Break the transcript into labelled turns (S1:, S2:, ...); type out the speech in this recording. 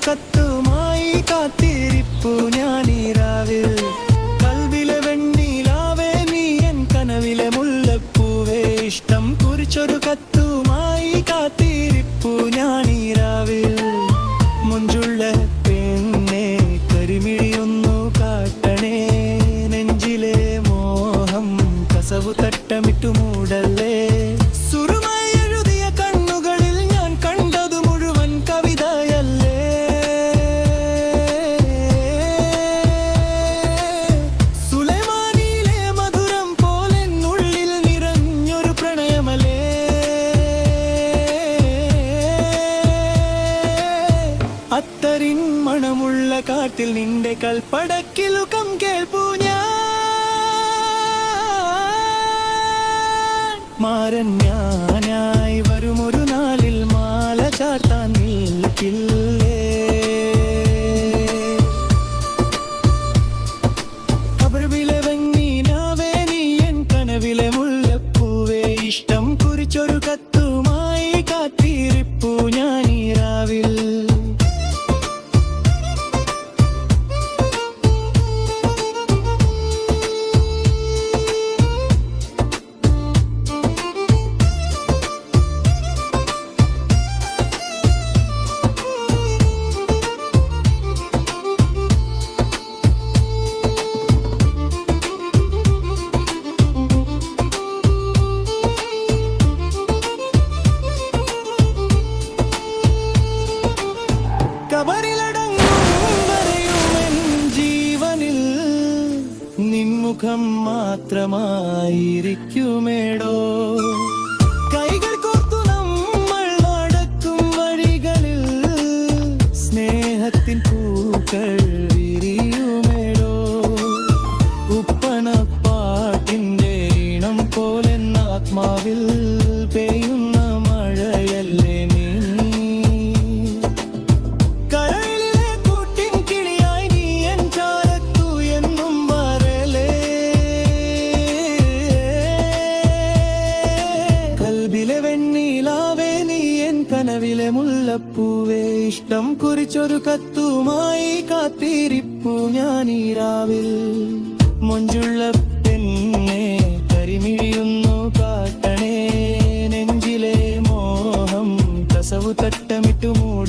S1: കത്തുമായി കാത്തിരിപ്പു ഞാനീരാവിൽ. കൽവിലെ വെണ്ണീലാവേ നീ എൻ കനവിലെ മുല്ലപ്പൂവേ, ഇഷ്ടം കുറിച്ചൊരു കത്തുമായി കാത്തിരിപ്പു ഞാനീരാവിൽ. മുഞ്ചുള്ള പെണ്ണെ കരിമിഴിയൊന്നു കാട്ടണേ, നെഞ്ചിലെ മോഹം കസവു തട്ടമിട്ടു മൂടല്ലേ. സുറുമായി എഴുതിയ കണ്ണുകളിൽ ഞാൻ കണ്ടതു മുഴുവൻ കവിതയല്ലേ. സുലൈമാനിയിലെ മധുരം പോലെ ഉള്ളിൽ നിറഞ്ഞൊരു പ്രണയമല്ലേ. അത്തറിൻ മണമുള്ള കാട്ടിൽ നിന്റെ കൽപ്പടക്കിലുകം കേൾപ്പൂ ഞാൻ. മാരൻ ഞാനായി വരുമൊരു നാളിൽ മാല ചാർത്താൻ നിൽക്കില്ലേ. കബറിലെ വെണ്ണീനാവേ നീ എൻ കനവിലെ മുല്ലപ്പൂവേ, ഇഷ്ടം കുറിച്ചൊരു കത്തുമായി കാത്തിരിപ്പു ഞാനീരാവിൽ. നിൻമുഖം മാത്രമായിരിക്കുമേടോ. കൈകൾ കോർത്തു നമ്മൾ നടക്കും വഴികളിൽ സ്നേഹത്തിൻ പൂക്കൾ വിരിയുമേടോ. ഉപ്പനപ്പാട്ടിൻ്റെ ഈണം പോലെ ആത്മാവിൽ പെയ്യുന്ന മഴയല്ലേ നീ. വെണ്ണീലാവേ നീ എൻ കനവിലെ മുല്ലപ്പൂവേ, ഇഷ്ടം കുറിച്ചൊരു കത്തുമായി കാത്തിരിപ്പു ഞാനീരാവിൽ. മൊഞ്ചുള്ള പെണ്ണെ കരിമിഴിയൊന്നു കാട്ടണേ, നെഞ്ചിലെ മോഹം കസവു തട്ടമിട്ടു മൂട